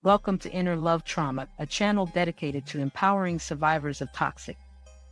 Welcome to Inner Love Trauma, a channel dedicated to empowering survivors of toxic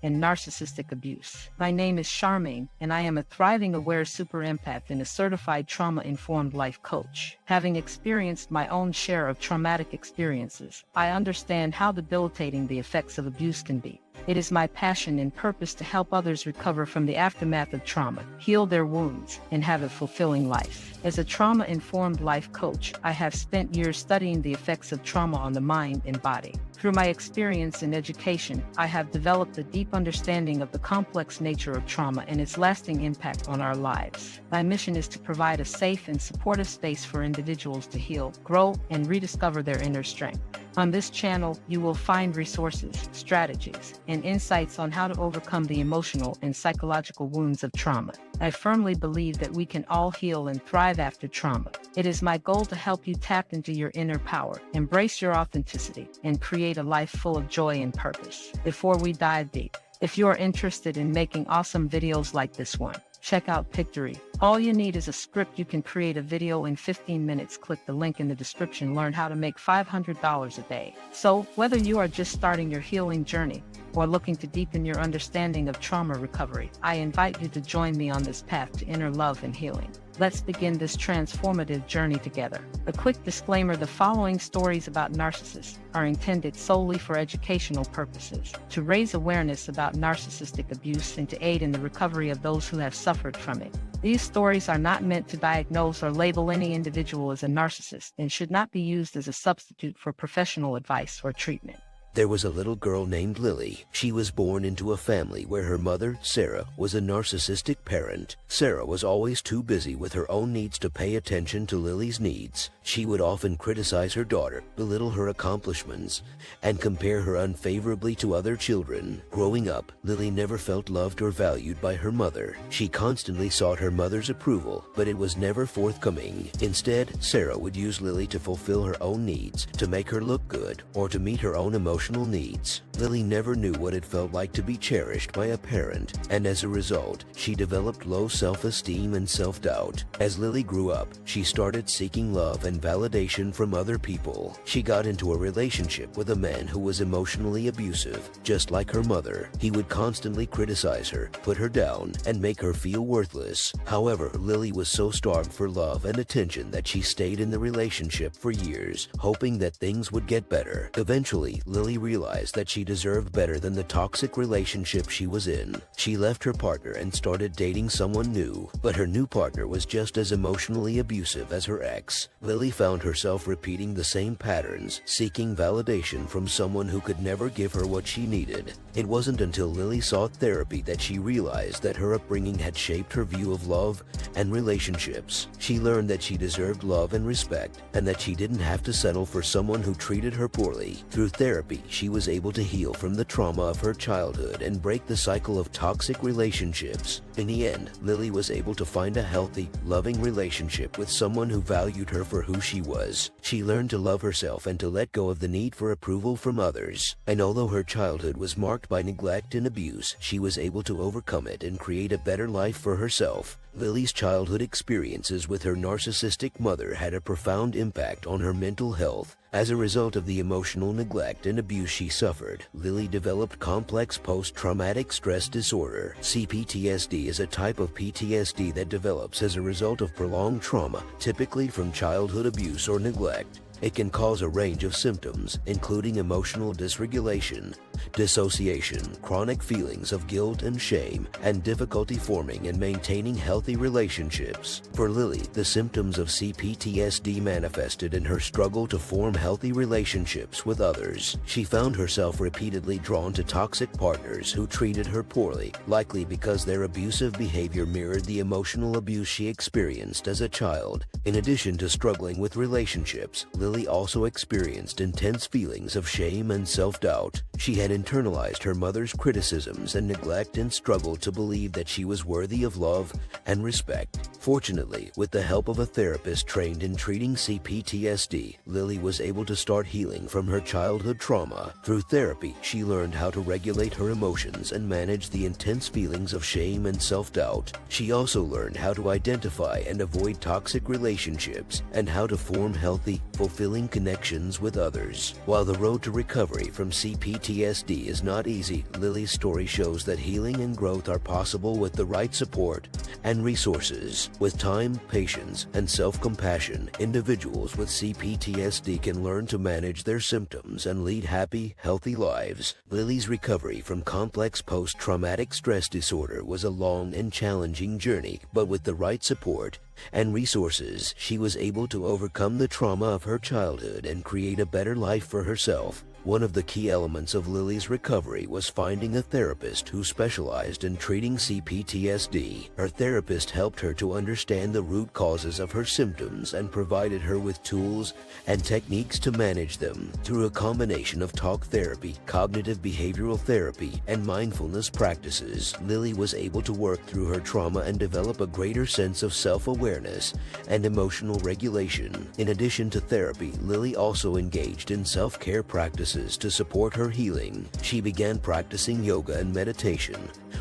and narcissistic abuse. My name is Charmaine, and I am a thriving aware super empath and a certified trauma-informed life coach. Having experienced my own share of traumatic experiences, I understand how debilitating the effects of abuse can be. It is my passion and purpose to help others recover from the aftermath of trauma, heal their wounds, and have a fulfilling life. As a trauma-informed life coach, I have spent years studying the effects of trauma on the mind and body. Through my experience in education, I have developed a deep understanding of the complex nature of trauma and its lasting impact on our lives. My mission is to provide a safe and supportive space for individuals to heal, grow, and rediscover their inner strength. On this channel, you will find resources, strategies, and insights on how to overcome the emotional and psychological wounds of trauma. I firmly believe that we can all heal and thrive after trauma. It is my goal to help you tap into your inner power, embrace your authenticity, and create a life full of joy and purpose. Before we dive deep, if you are interested in making awesome videos like this one, check out PICTOry. All you need is a script. You can create a video in 15 minutes. Click the link in the description. Learn how to make $500 a day. So, whether you are just starting your healing journey or looking to deepen your understanding of trauma recovery, I invite you to join me on this path to inner love and healing. Let's begin this transformative journey together. A quick disclaimer: the following stories about narcissists are intended solely for educational purposes, to raise awareness about narcissistic abuse and to aid in the recovery of those who have suffered from it. These stories are not meant to diagnose or label any individual as a narcissist and should not be used as a substitute for professional advice or treatment. There was a little girl named Lily. She was born into a family where her mother, Sarah, was a narcissistic parent. Sarah was always too busy with her own needs to pay attention to Lily's needs. She would often criticize her daughter, belittle her accomplishments, and compare her unfavorably to other children. Growing up, Lily never felt loved or valued by her mother. She constantly sought her mother's approval, but it was never forthcoming. Instead, Sarah would use Lily to fulfill her own needs, to make her look good, or to meet her own emotional needs. Lily never knew what it felt like to be cherished by a parent, and as a result, she developed low self-esteem and self-doubt. As Lily grew up, she started seeking love and validation from other people. She got into a relationship with a man who was emotionally abusive. Just like her mother, he would constantly criticize her, put her down, and make her feel worthless. However, Lily was so starved for love and attention that she stayed in the relationship for years, hoping that things would get better. Eventually, Lily realized that she deserved better than the toxic relationship she was in. She left her partner and started dating someone new, but her new partner was just as emotionally abusive as her ex. Lily found herself repeating the same patterns, seeking validation from someone who could never give her what she needed. It wasn't until Lily sought therapy that she realized that her upbringing had shaped her view of love and relationships. She learned that she deserved love and respect, and that she didn't have to settle for someone who treated her poorly. Through therapy, she was able to heal from the trauma of her childhood and break the cycle of toxic relationships. In the end, Lily was able to find a healthy, loving relationship with someone who valued her for who she was. She learned to love herself and to let go of the need for approval from others. And although her childhood was marked by neglect and abuse, she was able to overcome it and create a better life for herself. Lily's childhood experiences with her narcissistic mother had a profound impact on her mental health. As a result of the emotional neglect and abuse she suffered, Lily developed complex post-traumatic stress disorder. CPTSD is a type of PTSD that develops as a result of prolonged trauma, typically from childhood abuse or neglect. It can cause a range of symptoms, including emotional dysregulation, dissociation, chronic feelings of guilt and shame, and difficulty forming and maintaining healthy relationships. For Lily, the symptoms of CPTSD manifested in her struggle to form healthy relationships with others. She found herself repeatedly drawn to toxic partners who treated her poorly, likely because their abusive behavior mirrored the emotional abuse she experienced as a child. In addition to struggling with relationships, Lily also experienced intense feelings of shame and self-doubt. She had internalized her mother's criticisms and neglect and struggled to believe that she was worthy of love and respect. Fortunately, with the help of a therapist trained in treating CPTSD, Lily was able to start healing from her childhood trauma. Through therapy, she learned how to regulate her emotions and manage the intense feelings of shame and self-doubt. She also learned how to identify and avoid toxic relationships and how to form healthy, fulfilling connections with others. While the road to recovery from CPTSD is not easy, Lily's story shows that healing and growth are possible with the right support and resources. With time, patience, and self-compassion, individuals with CPTSD can learn to manage their symptoms and lead happy, healthy lives. Lily's recovery from complex post-traumatic stress disorder was a long and challenging journey, but with the right support and resources, she was able to overcome the trauma of her childhood and create a better life for herself. One of the key elements of Lily's recovery was finding a therapist who specialized in treating CPTSD. Her therapist helped her to understand the root causes of her symptoms and provided her with tools and techniques to manage them. Through a combination of talk therapy, cognitive behavioral therapy, and mindfulness practices, Lily was able to work through her trauma and develop a greater sense of self-awareness and emotional regulation. In addition to therapy, Lily also engaged in self-care practices to support her healing. She began practicing yoga and meditation,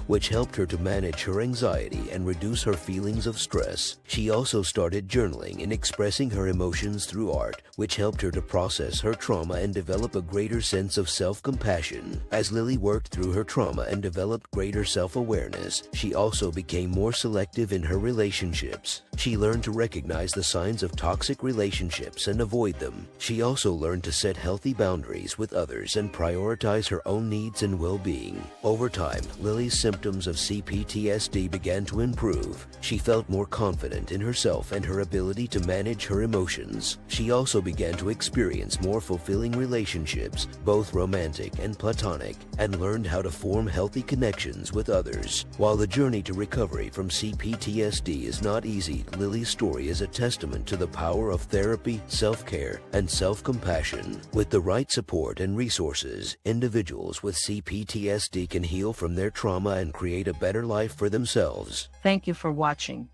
which helped her to manage her anxiety and reduce her feelings of stress. She also started journaling and expressing her emotions through art, which helped her to process her trauma and develop a greater sense of self-compassion. As Lily worked through her trauma and developed greater self-awareness, she also became more selective in her relationships. She learned to recognize the signs of toxic relationships and avoid them. She also learned to set healthy boundaries with others and prioritize her own needs and well-being. Over time, Lily's symptoms of CPTSD began to improve. She felt more confident in herself and her ability to manage her emotions. She also began to experience more fulfilling relationships, both romantic and platonic, and learned how to form healthy connections with others. While the journey to recovery from CPTSD is not easy, Lily's story is a testament to the power of therapy, self-care, and self-compassion. With the right support and resources, individuals with CPTSD can heal from their trauma and create a better life for themselves. Thank you for watching.